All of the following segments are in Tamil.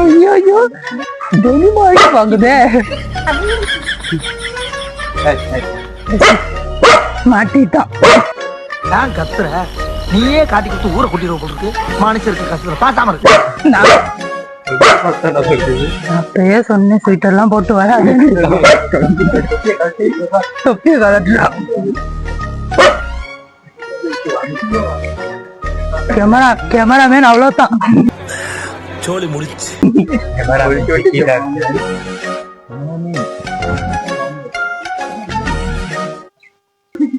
ஐயோ டெனிமாடி வாங்குதே. மாட்டிட்டான். நான் கத்துற நீயே காட்டி கொடுத்து ஊரை கூட்டிட்டு போட்டுருக்கு. மனுஷருக்கு கஷ்டம் பாசாம இருக்கு. அப்பயே சொன்னேன் ஸ்வீட் எல்லாம் போட்டு வர. தொப்பிய கலட்டுறான். கேமராமேன் அவ்வளவுதான். சோழி முடிச்சு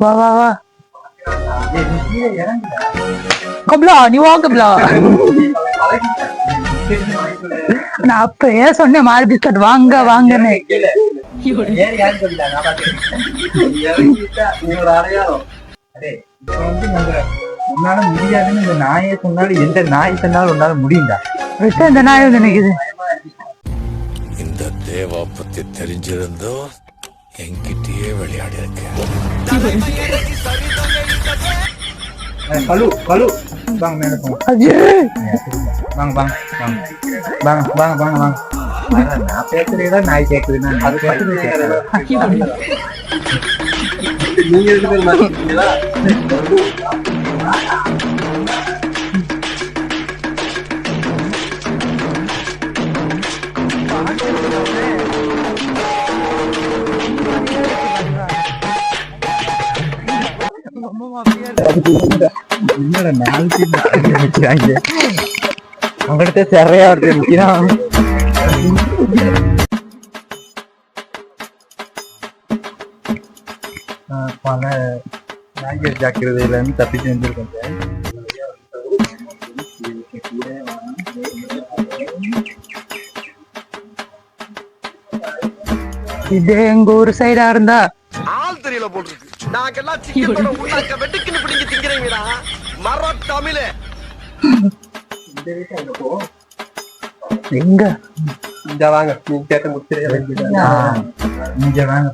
வா வா வா கப்லா நீ வா கப்லா. நான் அப்பயே சொன்னேன் மாறு பிஸ்கட் வாங்க வாங்கன்னு. உன்னால முடியாதுன்னு இந்த நாயை சொன்னாலும் எந்த நாய் சொன்னாலும் உன்னால முடியும்டா. இந்த நாய் நினைக்குது. இந்த தேவா பத்தி தெரிஞ்சிருந்தோ என்கிட்டயே விளையாடி இருக்கேன். கலு கலு வாங்க மேல போங்க. வாங்க வாங்க வாங்க வாங்க வாங்க வாங்க. நான் பேசுறதா நாய் கேக்குதுன்னா அது நீங்க ரெண்டு பேர் மாட்டீங்களா? என்னோட நாளைக்கு உங்கள்கிட்ட சிறையா வருது முக்கியம். பல நாய்கள் ஜாக்கிரதையில இருந்து தப்பிச்சு வந்துருக்கோம். இது எங்க ஊர் சைடா இருந்தா ஆள் தெரியல போட்டுருக்கு. நாங்கெல்லாம் சிக்கன் உண்டாக்க வெட்டுக்குன்னு பிடிங்க திங்கிறீங்கடா மர தமிழ. எங்க இங்க வாங்க நீங்க கேட்ட முடிச்சு இங்க வாங்க.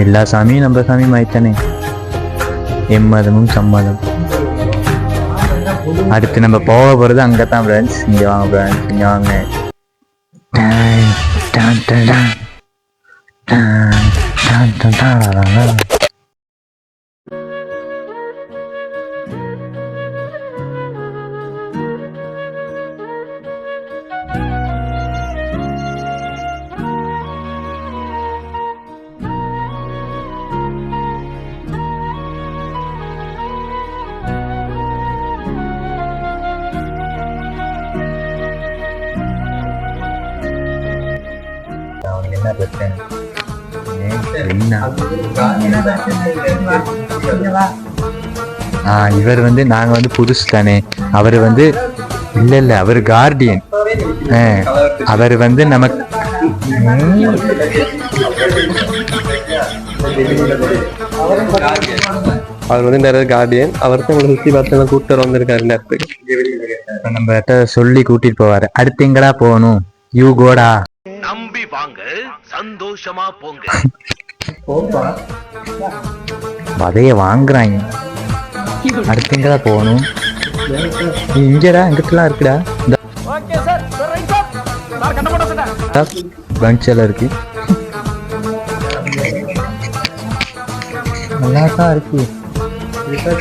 எல்லா சாமியும் நம்ம சாமி மாய்த்தானே. எம்மதமும் சம்மதம். அடுத்து நம்ம போக போகிறது அங்கே தான் ஃப்ரெண்ட்ஸ். இங்கே வாங்க ஃப்ரெண்ட்ஸ், இங்கே வாங்க. என்ன பிரச்சனை? என்ன? இவர் வந்து நாங்க வந்து புதுசு தானே. அவர் வந்து இல்ல அவர் கார்டியன். அவர் வந்து நமக்கு அவர் வந்து நிறைய கார்டியன். அவர்கிட்ட உங்களை சுத்தி பார்த்து கூப்பிட்டு வந்திருக்காரு நேரத்துக்கு. நம்ம சொல்லி கூட்டிட்டு போவாரு. அடுத்து எங்கடா போகணும்? யூ கோடா. நம்பி வாங்க, சந்தோஷமா போங்க. வதைய வாங்குறாங்க. அடுத்து எங்கடா போகணும்? இங்கடா இங்கிட்டலாம் இருக்குடா. பங்க்ல இருக்கு. நல்லாதான் இருக்கு.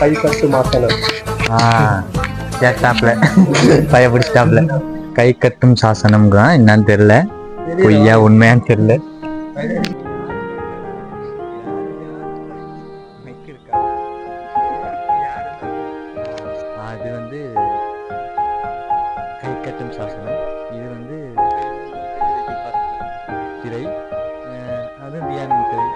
கை கட்டு மாத்தணும். கேட்டாப்ல பயப்பிடிச்சிட்டாப்ல. கை கட்டும் சாசனம்ங்க என்னன்னு தெரியல. பொய்யா உண்மையான்னு தெரியல. அது வந்து கை கட்டும் சாசனம். இது வந்து திரை. அது தியானம் திரை.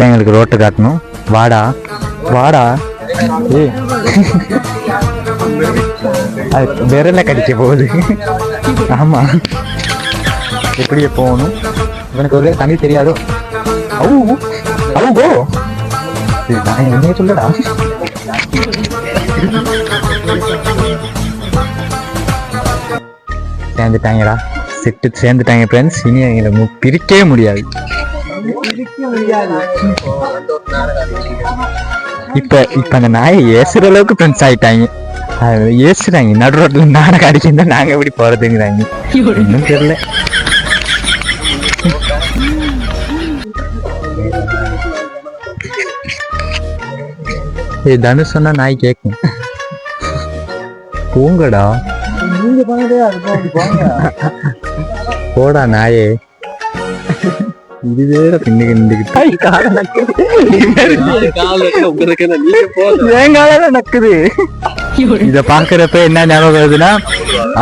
எங்களுக்கு ரோட்டு காட்டணும். வாடா வாடா. விரல கடிக்க போகுது. ஆமா, எப்படியே போகணும்? இவனுக்கு ஒரு தமிழ் தெரியாதோ? அவுகோ நான் என்ன சொல்லடா. சேர்ந்துட்டாங்கடா. செட்டு சேர்ந்துட்டாங்க ஃப்ரெண்ட்ஸ். இனி எங்களை பிரிக்கவே முடியாது. இப்ப அந்த நாயை ஏசுற அளவுக்கு ஃப்ரெண்ட்ஸ் ஆயிட்டாங்க. ஏசுறாங்க நடு ரோட்ல. நாடகம் அடிச்சிருந்தா நாங்க எப்படி போறதுங்கிறாங்க. இன்னும் தெரியல. தனுஷ் சொன்னா நாய் கேட்கும். போங்கடா போடா நாயே. இது வேற நக்குது. இத பாக்குறப்ப என்ன ஞாபகம் வருதுன்னா,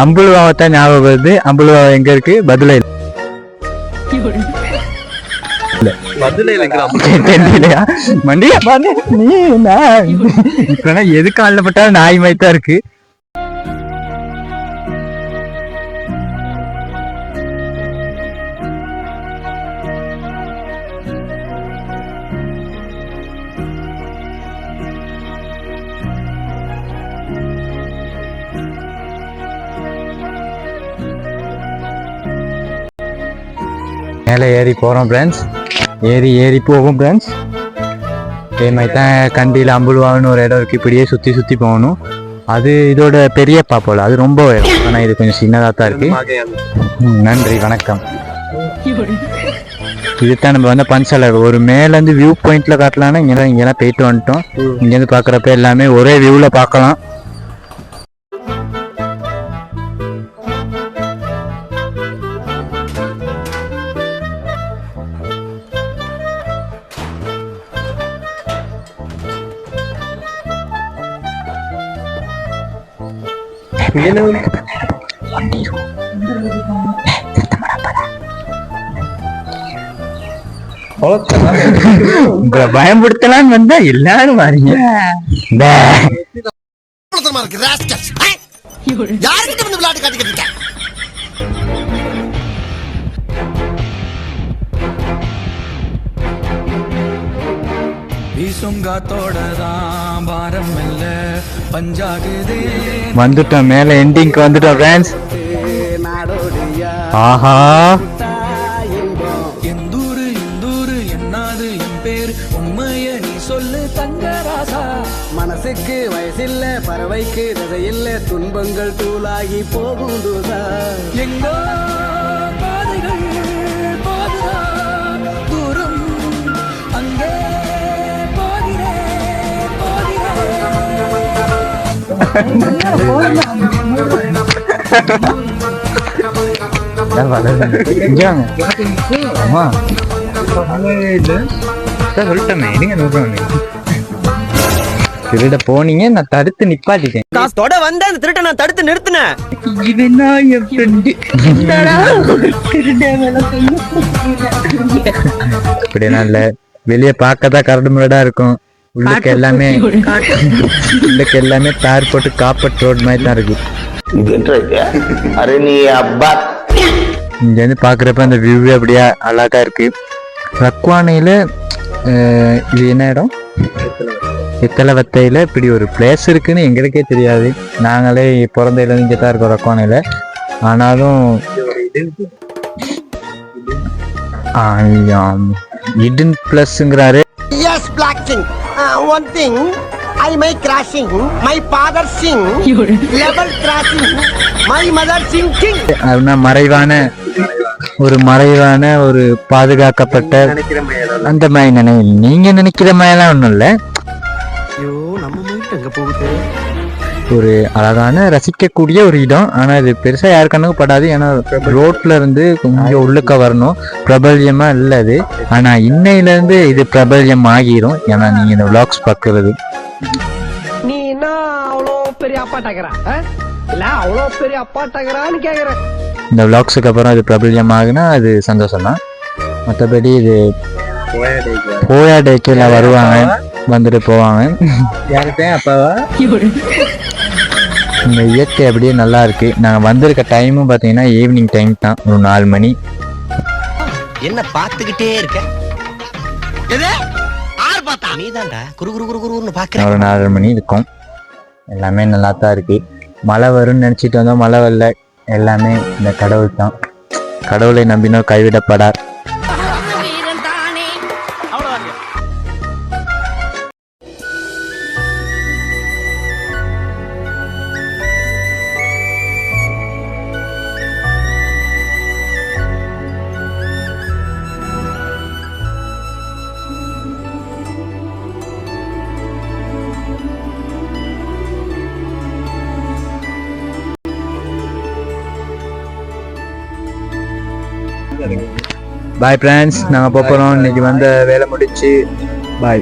அம்புலுவாவத்தான் ஞாபகம் வருது. அம்புலுவா எங்க இருக்கு? பதில இப்ப எது காலில் பட்டாலும் நாய் மாதிரிதான் இருக்கு. மேலே ஏறி போகிறோம் ஃப்ரெண்ட்ஸ். ஏறி போகும் ஃப்ரெண்ட்ஸ். இதே மாதிரி தான் கண்டியில் அம்புலுவான்னு ஒரு இடம் இருக்குது. இப்படியே சுற்றி போகணும். அது இதோட பெரியப்பா போல். அது ரொம்ப உயரம். ஆனால் இது கொஞ்சம் சின்னதாக தான் இருக்குது. நன்றி, வணக்கம். இதுதான் நம்ம வந்து பஞ்சலர். ஒரு மேலேருந்து வியூ பாயிண்ட்ல காட்டலாம்னா இங்கெல்லாம் போயிட்டு வந்துட்டோம். இங்கேருந்து பார்க்குறப்ப எல்லாமே ஒரே வியூவில் பார்க்கலாம். பயன்படுத்தலான்னு வந்தா எல்லாரும் வாரீங்க. வந்துட்டோம் மேல எண்டிங்க்கு வந்துட்டோம் ஃப்ரெண்ட்ஸ். ஆஹா, எந்தூரு இந்தூரு என்னாது என் பேர் உண்மைய நீ சொல்லு தங்கராசா. மனசுக்கு வயசில்ல பறவைக்கு தசையில்ல துன்பங்கள் தூளாகி போகும் தூசா. எங்கோ பாதைகள் போகுதா தூரம் அங்கே போகிறேன். இங்க வாங்க. அம்மா சொல்லிட்டேன் நீங்க திருட போனீங்க, நான் தடுத்து நிப்பாட்டிட்டேன். காசோட வந்த அந்த திருட்ட நான் தடுத்து நிறுத்தினேன். அப்படியெல்லாம் இல்ல, வெளியே பார்க்கதான் கரடு முரடா இருக்கும், உள்ளுக்கு எல்லாமே தார் போட்டு காப்பட் ரோட் மாதிரி தான் இருக்கு. இங்க இருந்து பாக்குறப்ப அந்த வியூ அப்படியே அழகா இருக்கு. ரக்வானையில இது என்ன இடம்? இத்தலவத்தையில இப்படி ஒரு பிளேஸ் இருக்குன்னு எங்களுக்கே தெரியாது. நாங்களே பிறந்தையில இங்கே தான் இருக்கோம் ரக்வானையில. ஆனாலும் இடன் பிளஸ்ங்கிறாரு. Yes, Black King. One thing, I may crashing, my father sing, level crashing, my mother sing king. அப்படின்னா மறைவான ஒரு பாதுகாக்கப்பட்ட அந்த மாதிரி நீங்க நினைக்கிற மாதிரிலாம் ஒண்ணும் இல்ல. ஒரு அழகான ரசிக்கக்கூடிய ஒரு இடம். ஆனா இது பெருசா யாரு கண்ணுக்கு படாது. ஏன்னா ரோட்ல இருந்து கொஞ்சம் உள்ளுக்க வரணும். பிரபல்யமா இல்ல அது. ஆனா இன்னையில இருந்து இது பிரபல்யம் ஆகிரும். ஏன்னா நீங்க இந்த விளாக்ஸ் பாக்குறது. நீ என்ன அவ்வளோ பெரிய அப்பாட்டாக்கிறா இல்ல அவ்வளோ பெரிய அப்பாட்டாக்கிறான்னு கேக்குறேன். இந்த விளாக்ஸுக்கு அப்புறம் இது பிரபல்யம் ஆகுனா அது சந்தோஷம் தான். மற்றபடி இது போயா டேக்கில் வருவாங்க, வந்துட்டு போவாங்க. யார்கிட்டயும் அப்பாவா இந்த இயற்கை அப்படியே நல்லா இருக்கு. நாங்கள் வந்திருக்க டைமும் பார்த்தீங்கன்னா ஈவினிங் டைம் தான், ஒரு 4 மணி. என்ன பார்த்துக்கிட்டே இருக்க? ஒரு 4 மணி இருக்கும். எல்லாமே நல்லா தான் இருக்கு. மழை வரும்னு நினைச்சிட்டு வந்தோம், மழை வரல. எல்லாமே இந்த கடவுள் தான். கடவுளை நம்பினோ கைவிடப்படார். பாய் ஃப்ரெண்ட்ஸ், நாங்கள் போகிறோம். இன்னைக்கு வந்த வேலை முடிச்சு. பாய்.